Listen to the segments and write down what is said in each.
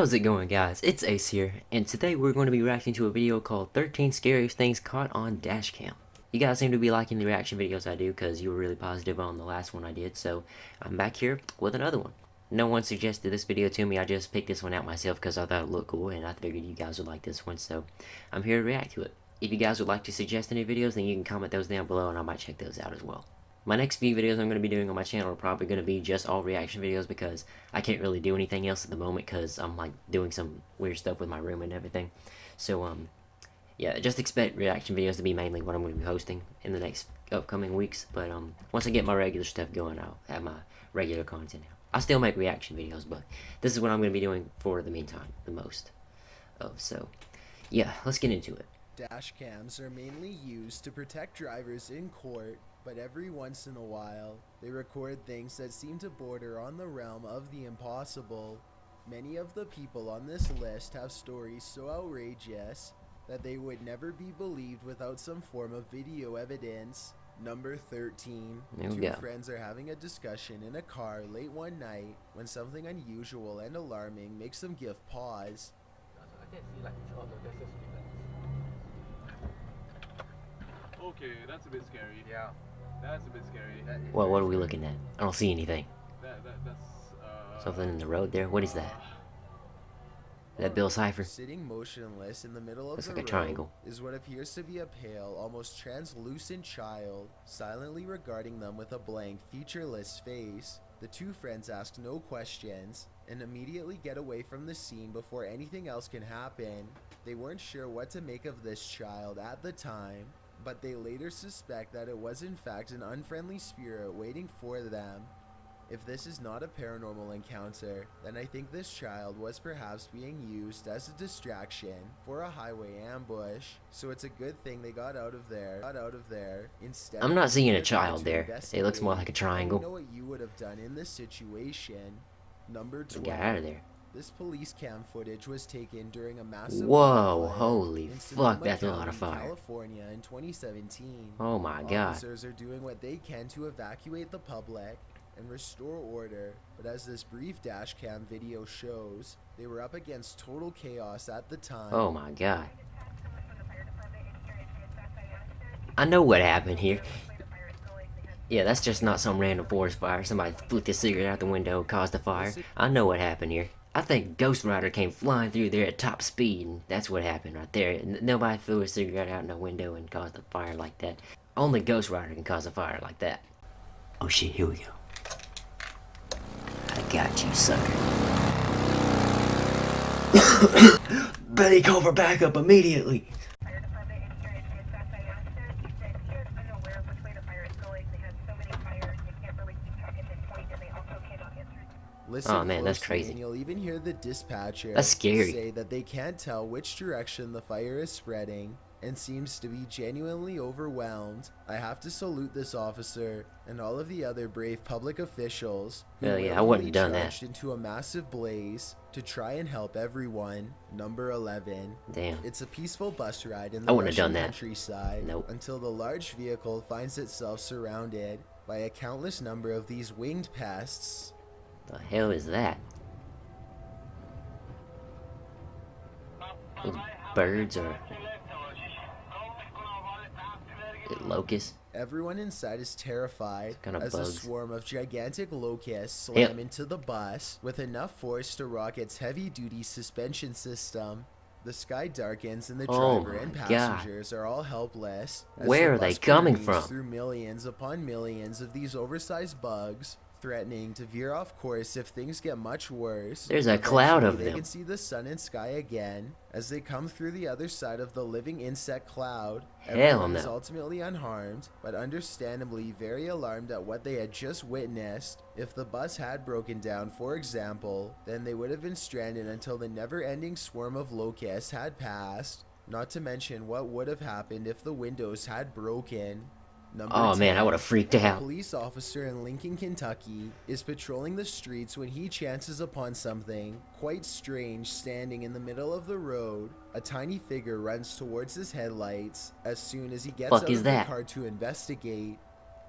How's it going, guys? It's Ace here, and today we're going to be reacting to a video called 13 Scariest Things Caught on Dashcam. You guys seem to be liking the reaction videos I do because you were really positive on the last one I did, so I'm back here with another one. No one suggested this video to me, I just picked this one out myself because I thought it looked cool, and I figured you guys would like this one, so I'm here to react to it. If you guys would like to suggest any videos, then you can comment those down below and I might check those out as well. My next few videos I'm going to be doing on my channel are probably going to be just all reaction videos because I can't really do anything else at the moment because I'm like doing some weird stuff with my room and everything. So yeah, just expect reaction videos to be mainly what I'm going to be hosting in the next upcoming weeks. But once I get my regular stuff going, I'll have my regular content out. I still make reaction videos, but this is what I'm going to be doing for the meantime, the most of. So yeah, let's get into it. Dash cams are mainly used to protect drivers in court, but every once in a while, they record things that seem to border on the realm of the impossible. Many of the people on this list have stories so outrageous that they would never be believed without some form of video evidence. Number 13. Two friends are having a discussion in a car late one night when something unusual and alarming makes them give pause. Okay, that's a bit scary. Yeah. That's a bit scary. Well, what are we looking at? I don't see anything. That's Something in the road there? What is that? Is that Bill Cipher? Sitting motionless in the middle of Looks the like a road triangle. is what appears to be a pale, almost translucent child, silently regarding them with a blank, featureless face. The two friends ask no questions and immediately get away from the scene before anything else can happen. They weren't sure what to make of this child at the time, but they later suspect that it was in fact an unfriendly spirit waiting for them. If this is not a paranormal encounter, then I think this child was perhaps being used as a distraction for a highway ambush. So it's a good thing they got out of there instead. I'm not seeing a child there. It looks more like a triangle. You know what you would have done in this situation. Number 12. Get out of there. This police cam footage was taken during a massive Whoa, holy in fuck, Sonoma that's a lot County, of fire. California in 2017. Oh my god. Officers are doing what they can to evacuate the public and restore order, but as this brief dash cam video shows, they were up against total chaos at the time. Oh my god. I know what happened here. Yeah, that's just not some random forest fire. Somebody flicked a cigarette out the window, caused a fire. I know what happened here. I think Ghost Rider came flying through there at top speed, and that's what happened right there. Nobody threw a cigarette out the window and caused a fire like that. Only Ghost Rider can cause a fire like that. Oh shit, here we go. I got you, sucker. Betty, call for backup immediately. Listen oh man, that's closely, crazy. and you'll even hear the dispatcher That's scary. say that they can't tell which direction the fire is spreading and seems to be genuinely overwhelmed. I have to salute this officer and all of the other brave public officials who Hell yeah, I wouldn't have done that. charged into a massive blaze to try and help everyone. Number 11. Damn. It's a peaceful bus ride in the I wouldn't have Russian done that. countryside Nope. until the large vehicle finds itself surrounded by a countless number of these winged pests. The hell is that? Those birds or locusts? Everyone inside is terrified Kind of as a bugs. swarm of gigantic locusts slam Yep. into the bus with enough force to rock its heavy-duty suspension system. The sky darkens and the Oh driver and my God. passengers are all helpless. As Where the are they bus coming careens from? Through millions upon millions of these oversized bugs, threatening to veer off course if things get much worse. There's a cloud of Eventually, them. They can see the sun and sky again as they come through the other side of the living insect cloud. Hell Everyone is no. ultimately unharmed, but understandably very alarmed at what they had just witnessed. If the bus had broken down, for example, then they would have been stranded until the never-ending swarm of locusts had passed. Not to mention what would have happened if the windows had broken. Number Oh man, 10. I would have freaked A out. police officer in Lincoln, Kentucky is patrolling the streets when he chances upon something quite strange standing in the middle of the road. A tiny figure runs towards his headlights as soon as he gets Fuck out is of that? the car to investigate.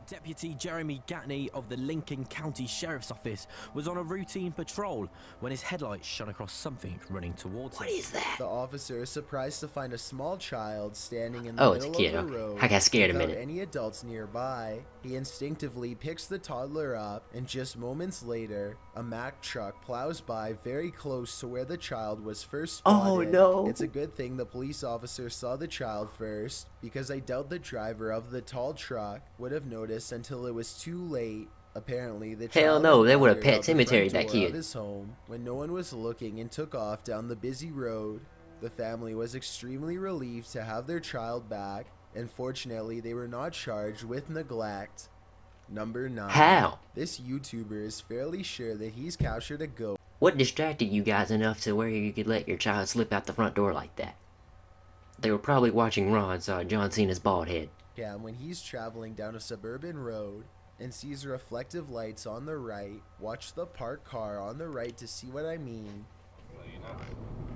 Deputy Jeremy Gatney of the Lincoln County Sheriff's Office was on a routine patrol when his headlights shone across something running towards him. What is that? The officer is surprised to find a small child standing in the Oh, it's a middle kid, of the okay. road I got scared a without minute. any adults nearby. He instinctively picks the toddler up, and just moments later, a Mack truck plows by very close to where the child was first spotted. Oh, no. It's a good thing the police officer saw the child first, because I doubt the driver of the tall truck would have noticed until it was too late. Apparently, the Hell child no, they would have wandered pet out the front cemeteried that door kid. of his home when no one was looking and took off down the busy road. The family was extremely relieved to have their child back, and fortunately, they were not charged with neglect. Number 9. How? This YouTuber is fairly sure that he's captured a ghost. What distracted you guys enough to where you could let your child slip out the front door like that? They were probably watching Raw and saw John Cena's bald head. When he's traveling down a suburban road and sees reflective lights on the right. Watch the parked car on the right to see what I mean.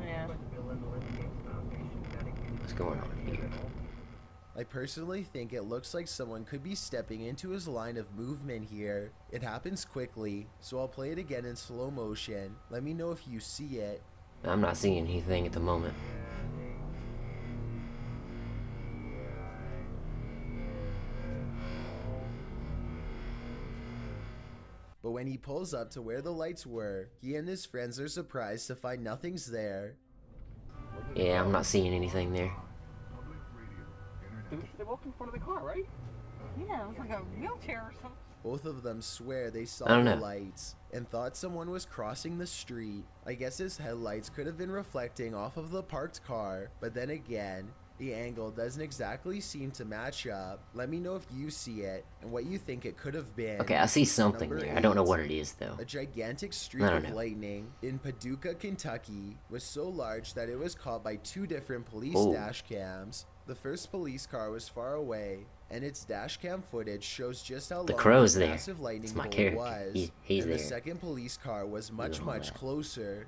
Yeah. What's going on here? I personally think it looks like someone could be stepping into his line of movement here. It happens quickly, so I'll play it again in slow motion. Let me know if you see it. I'm not seeing anything at the moment. But when he pulls up to where the lights were, he and his friends are surprised to find nothing's there. Yeah, I'm not seeing anything there. They walked in front of the car, right? Yeah, it was like a wheelchair or something. Both of them swear they saw I don't the know. lights and thought someone was crossing the street. I guess his headlights could have been reflecting off of the parked car, but then again, the angle doesn't exactly seem to match up. Let me know if you see it and what you think it could have been. Okay, I see something Number there. I don't know 8. what it is, though. A gigantic streak I don't of know. lightning in Paducah, Kentucky was so large that it was caught by 2 different police Oh. dash cams. The first police car was far away, and its dash cam footage shows just how The long crow's the there. massive lightning It's my bolt character. was. He's and there. the second police car was much, Doing all much that. closer.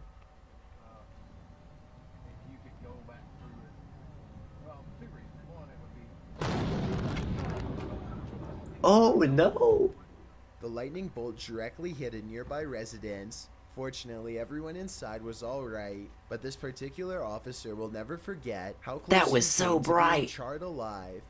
You could go back through it. Well, 2 reasons. One, it would be. Oh, no! The lightning bolt directly hit a nearby residence. Fortunately, everyone inside was alright, but this particular officer will never forget how close That he was so came to being bright. charred alive.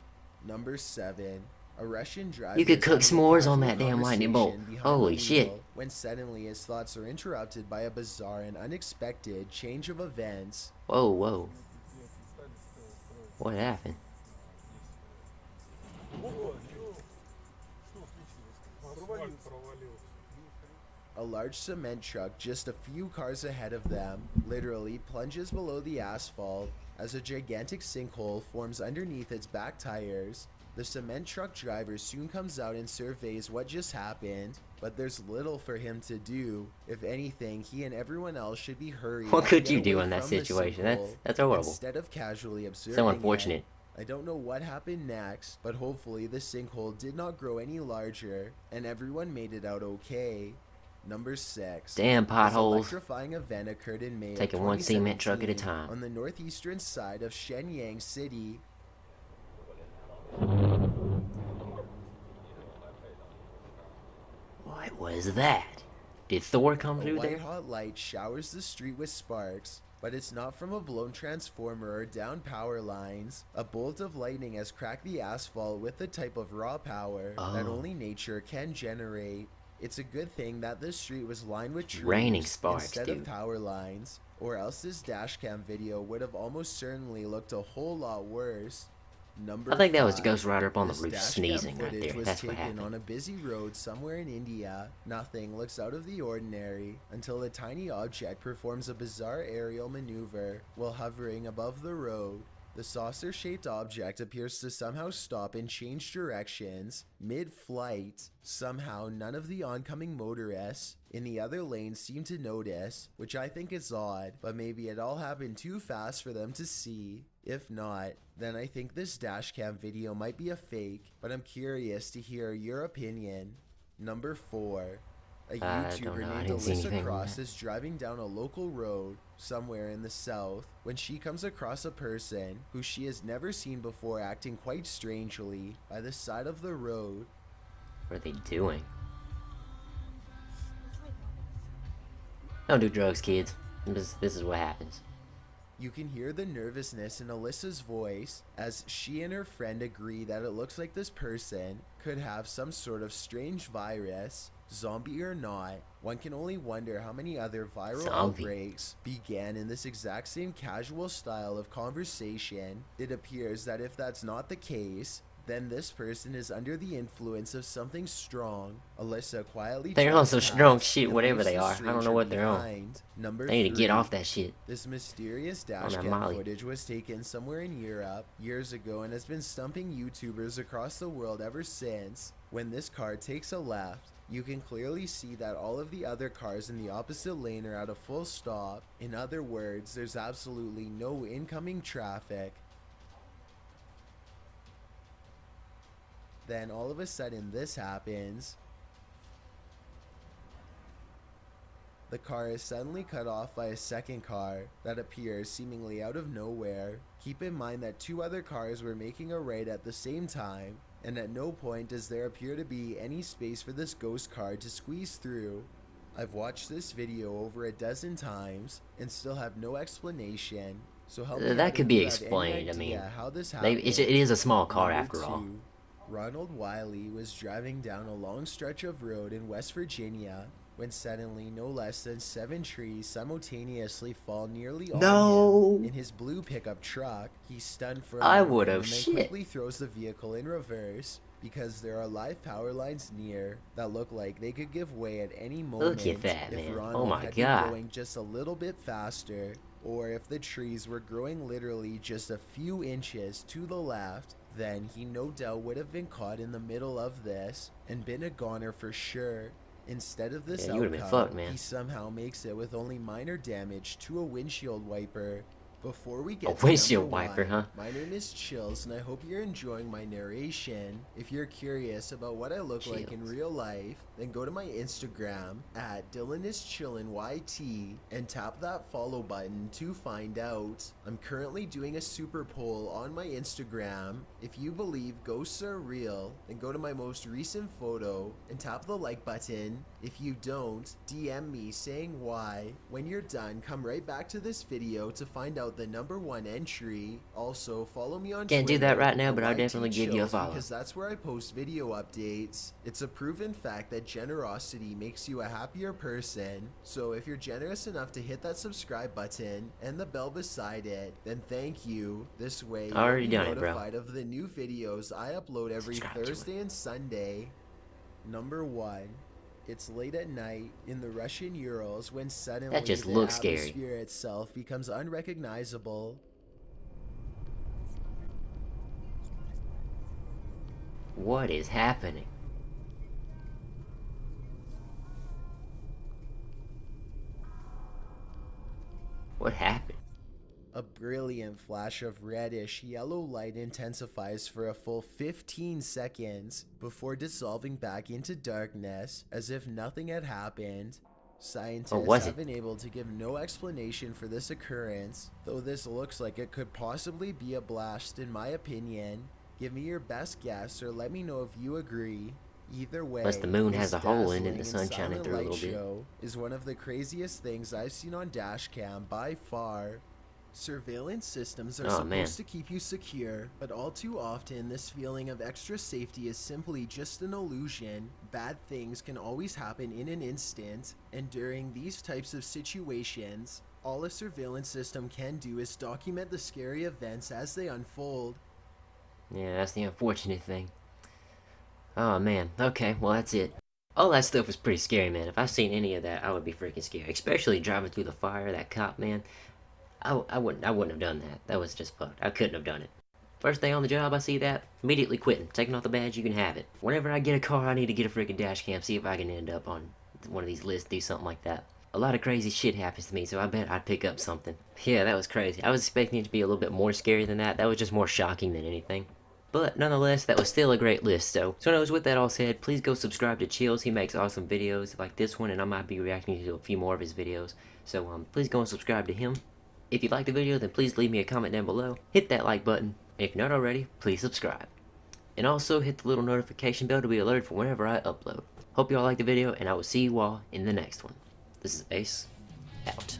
Number 7. A Russian driver You could is cook having a s'mores on casual that damn lightning bolt. conversation behind Holy the shit. wheel when suddenly his thoughts are interrupted by a bizarre and unexpected change of events. Whoa, whoa. What happened? A large cement truck just a few cars ahead of them literally plunges below the asphalt as a gigantic sinkhole forms underneath its back tires. The cement truck driver soon comes out and surveys what just happened, but there's little for him to do. If anything, he and everyone else should be hurried. What to could get you do away in that from the situation? sinkhole That's horrible. Instead of casually observing So it. unfortunate. I don't know what happened next, but hopefully the sinkhole did not grow any larger, and everyone made it out okay. Number 6. Damn This potholes. electrifying event occurred in May of Taking one cement truck at a 2017 time. on the northeastern side of Shenyang City. What was that? Did Thor come A through there? white-hot light showers the street with sparks, but it's not from a blown transformer or down power lines. A bolt of lightning has cracked the asphalt with the type of raw power that Oh. only nature can generate. It's a good thing that this street was lined with trees Raining sparks, instead dude. of power lines, or else this dashcam video would have almost certainly looked a whole lot worse. Number I think that was 5. Ghost Rider up on the This roof dashcam sneezing right footage there. was That's what taken on happened. a busy road somewhere in India. Nothing looks out of the ordinary until a tiny object performs a bizarre aerial maneuver while hovering above the road. The saucer-shaped object appears to somehow stop and change directions mid-flight. Somehow, none of the oncoming motorists in the other lane seem to notice, which I think is odd, but maybe it all happened too fast for them to see. If not, then I think this dashcam video might be a fake, but I'm curious to hear your opinion. Number 4. A I don't YouTuber know. I named didn't see Alyssa anything on Cross that. is driving down a local road somewhere in the south when she comes across a person who she has never seen before acting quite strangely by the side of the road. What are they doing? Don't do drugs, kids. This is what happens. You can hear the nervousness in Alyssa's voice as she and her friend agree that it looks like this person could have some sort of strange virus, zombie or not. One can only wonder how many other viral outbreaks began in this exact same casual style of conversation. It appears that if that's not the case, then this person is under the influence of something strong. Alyssa quietly They're on some strong shit, whatever they are. I don't know what they're on. Number They need to get 3. off that shit. This mysterious that dashcam Molly. footage was taken somewhere in Europe years ago and has been stumping YouTubers across the world ever since. When this car takes a left, you can clearly see that all of the other cars in the opposite lane are at a full stop. In other words, there's absolutely no incoming traffic. Then all of a sudden this happens. The car is suddenly cut off by a second car that appears seemingly out of nowhere. Keep in mind that 2 other cars were making a right at the same time, and at no point does there appear to be any space for this ghost car to squeeze through. I've watched this video over a dozen times and still have no explanation. So help me That out could if be you have any explained. I idea mean, how this it happened. is a small car Number after all. 2. Ronald Wiley was driving down a long stretch of road in West Virginia when suddenly no less than 7 trees simultaneously fall nearly on him. In his blue pickup truck, he's stunned for a I moment would've, and then shit. quickly throws the vehicle in reverse because there are live power lines near that look like they could give way at any moment. Look at that, if man. Ronald Oh my had God. been going just a little bit faster, or if the trees were growing literally just a few inches to the left, then he no doubt would have been caught in the middle of this and been a goner for sure. Instead of this Yeah, you would've been outcome, fucked, man. he somehow makes it with only minor damage to a windshield wiper. Before we get A to windshield number wiper, 1, huh? my name is Chills, and I hope you're enjoying my narration. If you're curious about what I look like in Chills. real life, then go to my Instagram at DylanIsChillinYT and tap that follow button to find out. I'm currently doing a super poll on my Instagram. If you believe ghosts are real, then go to my most recent photo and tap the like button. If you don't, DM me saying why. When you're done, come right back to this video to find out the number 1 entry. Also, follow me on Can't do that Twitter right now, at but I'll YT definitely give you a Chills, follow. because that's where I post video updates. It's a proven fact that generosity makes you a happier person. So if you're generous enough to hit that subscribe button and the bell beside it, then thank you. This way you'll Already be done it, bro. notified of the new videos I upload every Subscribe to it. Thursday and Sunday. Number 1. It's late at night in the Russian Urals when suddenly That just the looks scary. atmosphere itself becomes unrecognizable. What is happening? What happened? A brilliant flash of reddish yellow light intensifies for a full 15 seconds before dissolving back into darkness as if nothing had happened. Scientists was have it? been able to give no explanation for this occurrence, though this looks like it could possibly be a blast in my opinion. Give me your best guess or let me know if you agree. Either way, Unless the moon has this a hole in it, dazzling the and sun's shining silent through a light little bit. show is one of the craziest things I've seen on Dashcam by far. Surveillance systems are Oh, supposed man. to keep you secure, but all too often this feeling of extra safety is simply just an illusion. Bad things can always happen in an instant, and during these types of situations, all a surveillance system can do is document the scary events as they unfold. Yeah, that's the unfortunate thing. Oh man, okay, well that's it. All that stuff was pretty scary, man. If I seen any of that, I would be freaking scared. Especially driving through the fire, that cop, man. I wouldn't have done that. That was just fucked. I couldn't have done it. First day on the job, I see that, immediately quitting. Taking off the badge, you can have it. Whenever I get a car, I need to get a freaking dash cam, see if I can end up on one of these lists, do something like that. A lot of crazy shit happens to me, so I bet I'd pick up something. Yeah, that was crazy. I was expecting it to be a little bit more scary than that. That was just more shocking than anything. But nonetheless, that was still a great list. So anyways, with that all said, please go subscribe to Chills. He makes awesome videos like this one, and I might be reacting to a few more of his videos. So please go and subscribe to him. If you liked the video, then please leave me a comment down below. Hit that like button. And if you're not already, please subscribe. And also hit the little notification bell to be alerted for whenever I upload. Hope y'all like the video, and I will see you all in the next one. This is Ace, out.